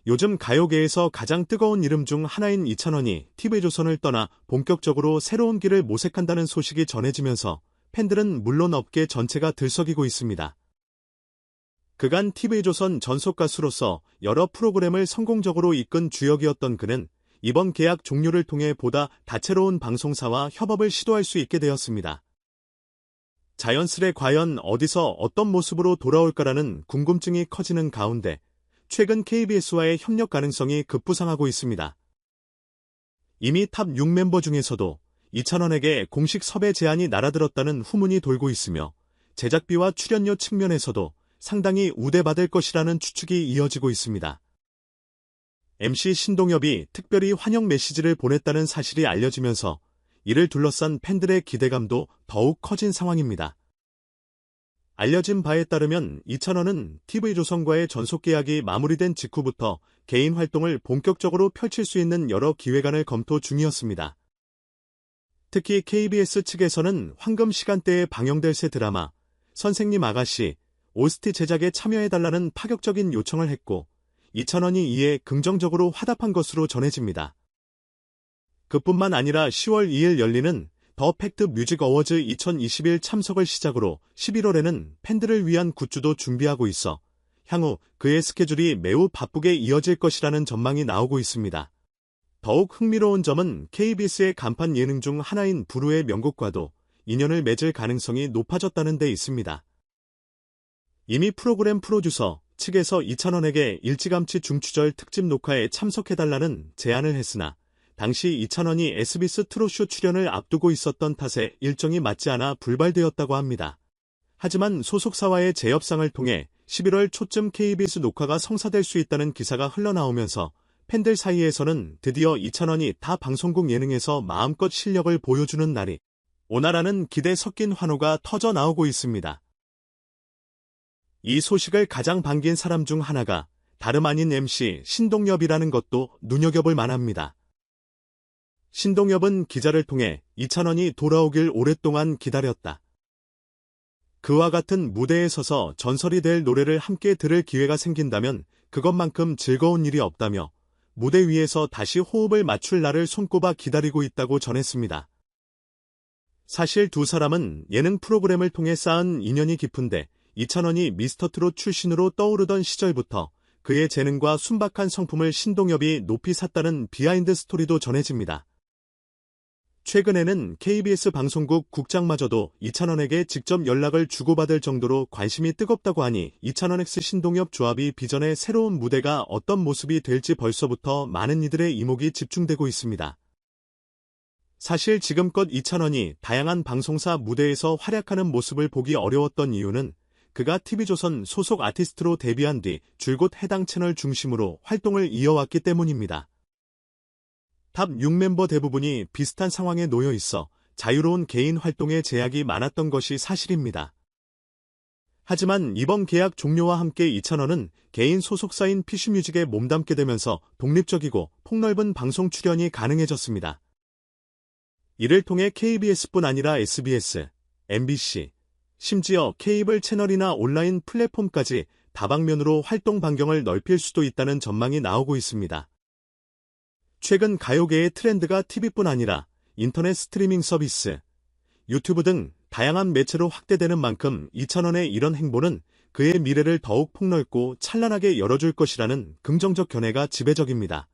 요즘 가요계에서 가장 뜨거운 이름 중 하나인 이찬원이 TV조선을 떠나 본격적으로 새로운 길을 모색한다는 소식이 전해지면서 팬들은 물론 업계 전체가 들썩이고 있습니다. 그간 TV조선 전속 가수로서 여러 프로그램을 성공적으로 이끈 주역이었던 그는 이번 계약 종료를 통해 보다 다채로운 방송사와 협업을 시도할 수 있게 되었습니다. 자연스레 과연 어디서 어떤 모습으로 돌아올까라는 궁금증이 커지는 가운데 최근 KBS와의 협력 가능성이 급부상하고 있습니다. 이미 탑 6멤버 중에서도 이찬원에게 공식 섭외 제안이 날아들었다는 후문이 돌고 있으며 제작비와 출연료 측면에서도 상당히 우대받을 것이라는 추측이 이어지고 있습니다. MC 신동엽이 특별히 환영 메시지를 보냈다는 사실이 알려지면서 이를 둘러싼 팬들의 기대감도 더욱 커진 상황입니다. 알려진 바에 따르면 이찬원은 TV조선과의 전속 계약이 마무리된 직후부터 개인 활동을 본격적으로 펼칠 수 있는 여러 기획안을 검토 중이었습니다. 특히 KBS 측에서는 황금 시간대에 방영될 새 드라마 선생님 아가씨 OST 제작에 참여해달라는 파격적인 요청을 했고 이찬원이 이에 긍정적으로 화답한 것으로 전해집니다. 그뿐만 아니라 10월 2일 열리는 더 팩트 뮤직 어워즈 2021 참석을 시작으로 11월에는 팬들을 위한 굿즈도 준비하고 있어 향후 그의 스케줄이 매우 바쁘게 이어질 것이라는 전망이 나오고 있습니다. 더욱 흥미로운 점은 KBS의 간판 예능 중 하나인 부르의 명곡과도 인연을 맺을 가능성이 높아졌다는 데 있습니다. 이미 프로그램 프로듀서 측에서 이찬원에게 일찌감치 중추절 특집 녹화에 참석해달라는 제안을 했으나 당시 이찬원이 SBS 트롯쇼 출연을 앞두고 있었던 탓에 일정이 맞지 않아 불발되었다고 합니다. 하지만 소속사와의 재협상을 통해 11월 초쯤 KBS 녹화가 성사될 수 있다는 기사가 흘러나오면서 팬들 사이에서는 드디어 이찬원이 타 방송국 예능에서 마음껏 실력을 보여주는 날이 오나라는 기대 섞인 환호가 터져 나오고 있습니다. 이 소식을 가장 반긴 사람 중 하나가 다름 아닌 MC 신동엽이라는 것도 눈여겨볼 만합니다. 신동엽은 기자를 통해 이찬원이 돌아오길 오랫동안 기다렸다. 그와 같은 무대에 서서 전설이 될 노래를 함께 들을 기회가 생긴다면 그것만큼 즐거운 일이 없다며 무대 위에서 다시 호흡을 맞출 날을 손꼽아 기다리고 있다고 전했습니다. 사실 두 사람은 예능 프로그램을 통해 쌓은 인연이 깊은데 이찬원이 미스터트롯 출신으로 떠오르던 시절부터 그의 재능과 순박한 성품을 신동엽이 높이 샀다는 비하인드 스토리도 전해집니다. 최근에는 KBS 방송국 국장마저도 이찬원에게 직접 연락을 주고받을 정도로 관심이 뜨겁다고 하니 이찬원 x 신동엽 조합이 비전의 새로운 무대가 어떤 모습이 될지 벌써부터 많은 이들의 이목이 집중되고 있습니다. 사실 지금껏 이찬원이 다양한 방송사 무대에서 활약하는 모습을 보기 어려웠던 이유는 그가 TV조선 소속 아티스트로 데뷔한 뒤 줄곧 해당 채널 중심으로 활동을 이어왔기 때문입니다. 탑 6멤버 대부분이 비슷한 상황에 놓여 있어 자유로운 개인 활동에 제약이 많았던 것이 사실입니다. 하지만 이번 계약 종료와 함께 이찬원은 개인 소속사인 피쉬뮤직에 몸담게 되면서 독립적이고 폭넓은 방송 출연이 가능해졌습니다. 이를 통해 KBS뿐 아니라 SBS, MBC, 심지어 케이블 채널이나 온라인 플랫폼까지 다방면으로 활동 반경을 넓힐 수도 있다는 전망이 나오고 있습니다. 최근 가요계의 트렌드가 TV뿐 아니라 인터넷 스트리밍 서비스, 유튜브 등 다양한 매체로 확대되는 만큼 이찬원의 이런 행보는 그의 미래를 더욱 폭넓고 찬란하게 열어줄 것이라는 긍정적 견해가 지배적입니다.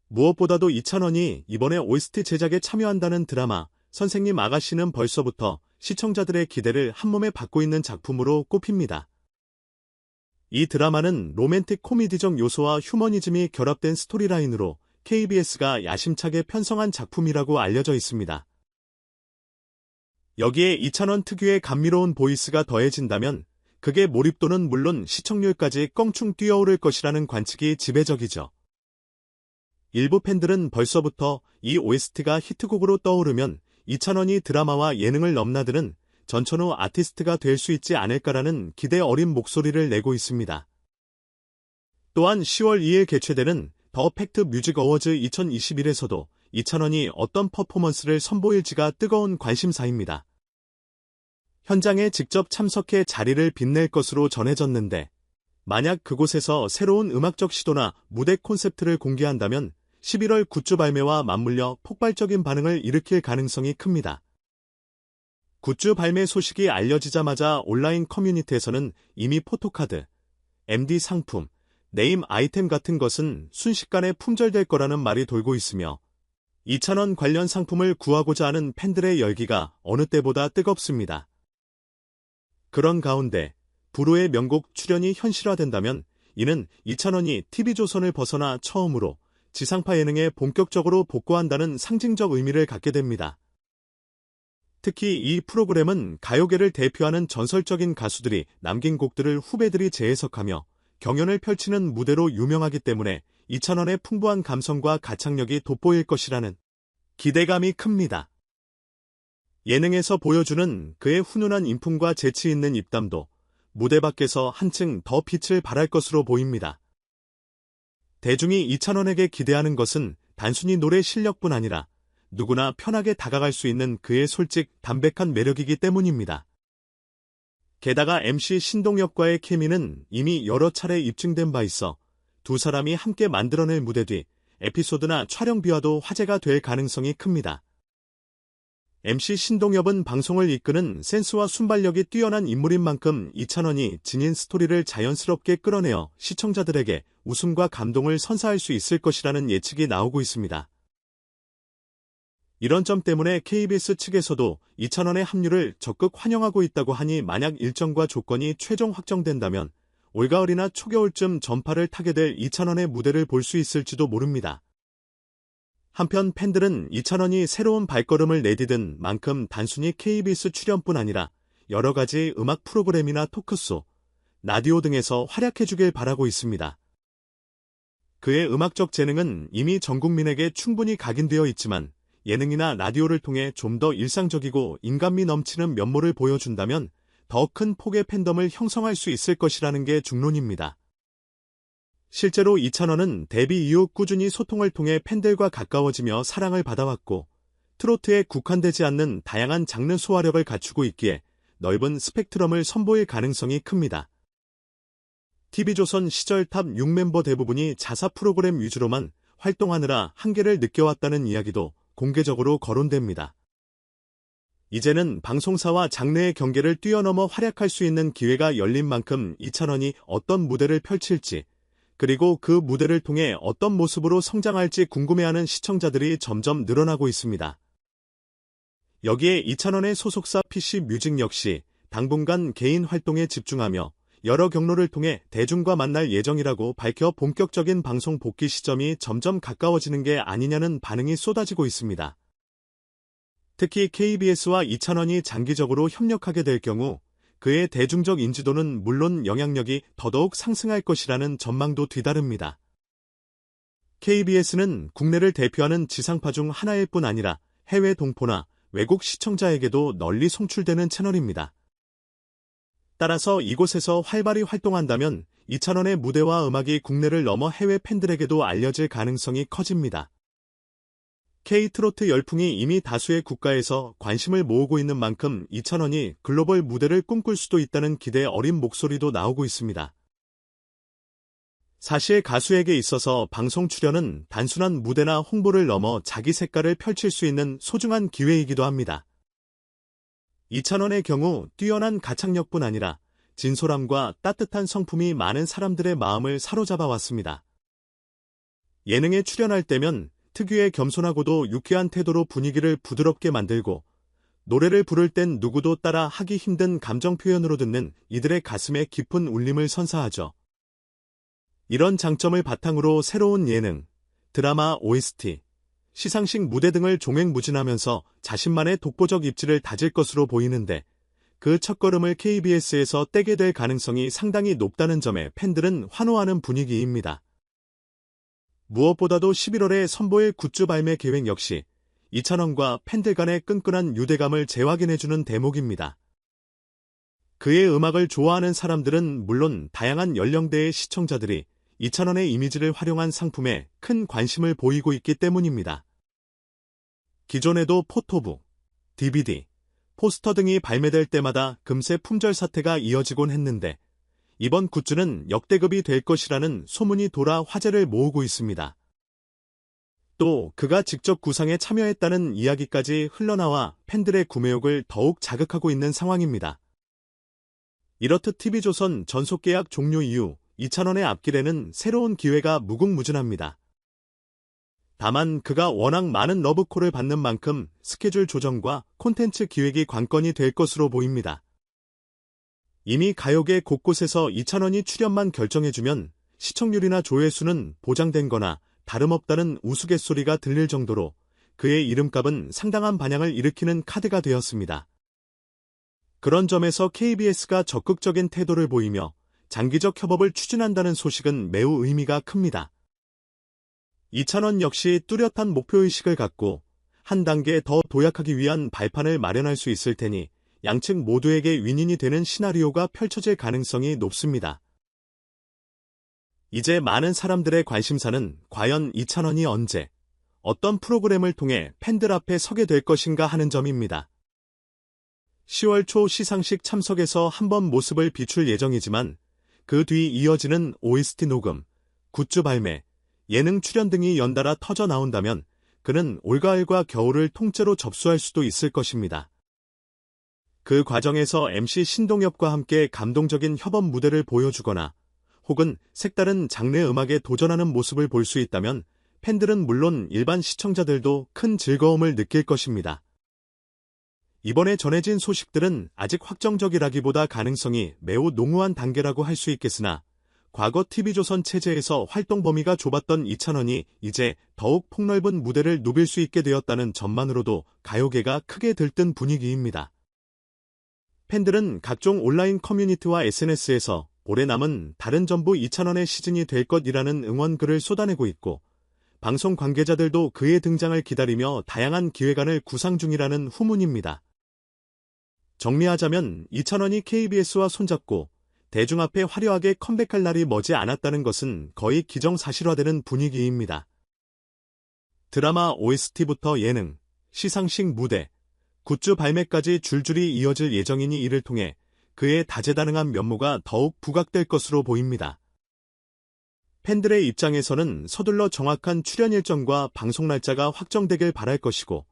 무엇보다도 이찬원이 이번에 OST 제작에 참여한다는 드라마 선생님 아가씨는 벌써부터 시청자들의 기대를 한몸에 받고 있는 작품으로 꼽힙니다. 이 드라마는 로맨틱 코미디적 요소와 휴머니즘이 결합된 스토리라인으로 KBS가 야심차게 편성한 작품이라고 알려져 있습니다. 여기에 이찬원 특유의 감미로운 보이스가 더해진다면 극의 몰입도는 물론 시청률까지 껑충 뛰어오를 것이라는 관측이 지배적이죠. 일부 팬들은 벌써부터 이 OST가 히트곡으로 떠오르면 이찬원이 드라마와 예능을 넘나드는 전천후 아티스트가 될 수 있지 않을까라는 기대 어린 목소리를 내고 있습니다. 또한 10월 2일 개최되는 더 팩트 뮤직 어워즈 2021에서도 이찬원이 어떤 퍼포먼스를 선보일지가 뜨거운 관심사입니다. 현장에 직접 참석해 자리를 빛낼 것으로 전해졌는데 만약 그곳에서 새로운 음악적 시도나 무대 콘셉트를 공개한다면 11월 굿즈 발매와 맞물려 폭발적인 반응을 일으킬 가능성이 큽니다. 굿즈 발매 소식이 알려지자마자 온라인 커뮤니티에서는 이미 포토카드, MD 상품, 네임 아이템 같은 것은 순식간에 품절될 거라는 말이 돌고 있으며 2,000원 관련 상품을 구하고자 하는 팬들의 열기가 어느 때보다 뜨겁습니다. 그런 가운데 불후의 명곡 출연이 현실화된다면 이는 2,000원이 TV조선을 벗어나 처음으로 지상파 예능에 본격적으로 복구한다는 상징적 의미를 갖게 됩니다. 특히 이 프로그램은 가요계를 대표하는 전설적인 가수들이 남긴 곡들을 후배들이 재해석하며 경연을 펼치는 무대로 유명하기 때문에 2,000원의 풍부한 감성과 가창력이 돋보일 것이라는 기대감이 큽니다. 예능에서 보여주는 그의 훈훈한 인품과 재치 있는 입담도 무대 밖에서 한층 더 빛을 발할 것으로 보입니다. 대중이 2,000원에게 기대하는 것은 단순히 노래 실력뿐 아니라 누구나 편하게 다가갈 수 있는 그의 솔직, 담백한 매력이기 때문입니다. 게다가 MC 신동엽과의 케미는 이미 여러 차례 입증된 바 있어 두 사람이 함께 만들어낼 무대 뒤 에피소드나 촬영 비화도 화제가 될 가능성이 큽니다. MC 신동엽은 방송을 이끄는 센스와 순발력이 뛰어난 인물인 만큼 2,000원이 지닌 스토리를 자연스럽게 끌어내어 시청자들에게 웃음과 감동을 선사할 수 있을 것이라는 예측이 나오고 있습니다. 이런 점 때문에 KBS 측에서도 2,000원의 합류를 적극 환영하고 있다고 하니 만약 일정과 조건이 최종 확정된다면 올가을이나 초겨울쯤 전파를 타게 될 2,000원의 무대를 볼 수 있을지도 모릅니다. 한편 팬들은 2,000원이 새로운 발걸음을 내디딘 만큼 단순히 KBS 출연뿐 아니라 여러 가지 음악 프로그램이나 토크쇼, 라디오 등에서 활약해주길 바라고 있습니다. 그의 음악적 재능은 이미 전 국민에게 충분히 각인되어 있지만 예능이나 라디오를 통해 좀 더 일상적이고 인간미 넘치는 면모를 보여준다면 더 큰 폭의 팬덤을 형성할 수 있을 것이라는 게 중론입니다. 실제로 2,000원은 데뷔 이후 꾸준히 소통을 통해 팬들과 가까워지며 사랑을 받아왔고 트로트에 국한되지 않는 다양한 장르 소화력을 갖추고 있기에 넓은 스펙트럼을 선보일 가능성이 큽니다. TV조선 시절 탑 6멤버 대부분이 자사 프로그램 위주로만 활동하느라 한계를 느껴왔다는 이야기도 공개적으로 거론됩니다. 이제는 방송사와 장르의 경계를 뛰어넘어 활약할 수 있는 기회가 열린 만큼 2,000원이 어떤 무대를 펼칠지 그리고 그 무대를 통해 어떤 모습으로 성장할지 궁금해하는 시청자들이 점점 늘어나고 있습니다. 여기에 2,000원의 소속사 PC뮤직 역시 당분간 개인 활동에 집중하며 여러 경로를 통해 대중과 만날 예정이라고 밝혀 본격적인 방송 복귀 시점이 점점 가까워지는 게 아니냐는 반응이 쏟아지고 있습니다. 특히 KBS와 2,000원이 장기적으로 협력하게 될 경우 그의 대중적 인지도는 물론 영향력이 더더욱 상승할 것이라는 전망도 뒤따릅니다. KBS는 국내를 대표하는 지상파 중 하나일 뿐 아니라 해외 동포나 외국 시청자에게도 널리 송출되는 채널입니다. 따라서 이곳에서 활발히 활동한다면 2,000원의 무대와 음악이 국내를 넘어 해외 팬들에게도 알려질 가능성이 커집니다. K-트로트 열풍이 이미 다수의 국가에서 관심을 모으고 있는 만큼 2,000원이 글로벌 무대를 꿈꿀 수도 있다는 기대 어린 목소리도 나오고 있습니다. 사실 가수에게 있어서 방송 출연은 단순한 무대나 홍보를 넘어 자기 색깔을 펼칠 수 있는 소중한 기회이기도 합니다. 2,000원의 경우 뛰어난 가창력뿐 아니라 진솔함과 따뜻한 성품이 많은 사람들의 마음을 사로잡아 왔습니다. 예능에 출연할 때면 특유의 겸손하고도 유쾌한 태도로 분위기를 부드럽게 만들고 노래를 부를 땐 누구도 따라 하기 힘든 감정 표현으로 듣는 이들의 가슴에 깊은 울림을 선사하죠. 이런 장점을 바탕으로 새로운 예능, 드라마 OST, 시상식 무대 등을 종횡무진하면서 자신만의 독보적 입지를 다질 것으로 보이는데 그 첫걸음을 KBS에서 떼게 될 가능성이 상당히 높다는 점에 팬들은 환호하는 분위기입니다. 무엇보다도 11월에 선보일 굿즈 발매 계획 역시 2,000원과 팬들 간의 끈끈한 유대감을 재확인해주는 대목입니다. 그의 음악을 좋아하는 사람들은 물론 다양한 연령대의 시청자들이 2,000원의 이미지를 활용한 상품에 큰 관심을 보이고 있기 때문입니다. 기존에도 포토북, DVD, 포스터 등이 발매될 때마다 금세 품절 사태가 이어지곤 했는데 이번 굿즈는 역대급이 될 것이라는 소문이 돌아 화제를 모으고 있습니다. 또 그가 직접 구상에 참여했다는 이야기까지 흘러나와 팬들의 구매욕을 더욱 자극하고 있는 상황입니다. 이렇듯 TV조선 전속계약 종료 이후 이찬원의 앞길에는 새로운 기회가 무궁무진합니다. 다만 그가 워낙 많은 러브콜을 받는 만큼 스케줄 조정과 콘텐츠 기획이 관건이 될 것으로 보입니다. 이미 가요계 곳곳에서 이찬원이 출연만 결정해주면 시청률이나 조회수는 보장된 거나 다름없다는 우스갯소리가 들릴 정도로 그의 이름값은 상당한 반향을 일으키는 카드가 되었습니다. 그런 점에서 KBS가 적극적인 태도를 보이며 장기적 협업을 추진한다는 소식은 매우 의미가 큽니다. 이찬원 역시 뚜렷한 목표의식을 갖고 한 단계 더 도약하기 위한 발판을 마련할 수 있을 테니 양측 모두에게 윈윈이 되는 시나리오가 펼쳐질 가능성이 높습니다. 이제 많은 사람들의 관심사는 과연 이찬원이 언제, 어떤 프로그램을 통해 팬들 앞에 서게 될 것인가 하는 점입니다. 10월 초 시상식 참석에서 한번 모습을 비출 예정이지만 그 뒤 이어지는 OST 녹음, 굿즈 발매, 예능 출연 등이 연달아 터져 나온다면 그는 올가을과 겨울을 통째로 접수할 수도 있을 것입니다. 그 과정에서 MC 신동엽과 함께 감동적인 협업 무대를 보여주거나 혹은 색다른 장르 음악에 도전하는 모습을 볼 수 있다면 팬들은 물론 일반 시청자들도 큰 즐거움을 느낄 것입니다. 이번에 전해진 소식들은 아직 확정적이라기보다 가능성이 매우 농후한 단계라고 할 수 있겠으나 과거 TV조선 체제에서 활동 범위가 좁았던 이찬원이 이제 더욱 폭넓은 무대를 누빌 수 있게 되었다는 점만으로도 가요계가 크게 들뜬 분위기입니다. 팬들은 각종 온라인 커뮤니티와 SNS에서 올해 남은 다른 전부 이찬원의 시즌이 될 것이라는 응원글을 쏟아내고 있고 방송 관계자들도 그의 등장을 기다리며 다양한 기획안을 구상 중이라는 후문입니다. 정리하자면 이찬원이 KBS와 손잡고 대중 앞에 화려하게 컴백할 날이 머지 않았다는 것은 거의 기정사실화되는 분위기입니다. 드라마 OST부터 예능, 시상식 무대, 굿즈 발매까지 줄줄이 이어질 예정이니 이를 통해 그의 다재다능한 면모가 더욱 부각될 것으로 보입니다. 팬들의 입장에서는 서둘러 정확한 출연 일정과 방송 날짜가 확정되길 바랄 것이고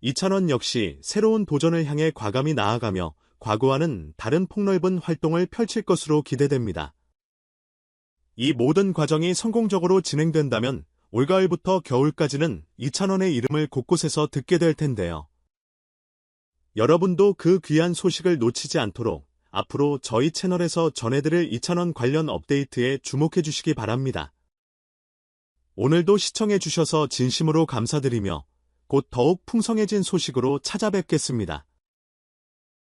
이찬원 역시 새로운 도전을 향해 과감히 나아가며 과거와는 다른 폭넓은 활동을 펼칠 것으로 기대됩니다. 이 모든 과정이 성공적으로 진행된다면 올가을부터 겨울까지는 이찬원의 이름을 곳곳에서 듣게 될 텐데요. 여러분도 그 귀한 소식을 놓치지 않도록 앞으로 저희 채널에서 전해드릴 이찬원 관련 업데이트에 주목해 주시기 바랍니다. 오늘도 시청해 주셔서 진심으로 감사드리며 곧 더욱 풍성해진 소식으로 찾아뵙겠습니다.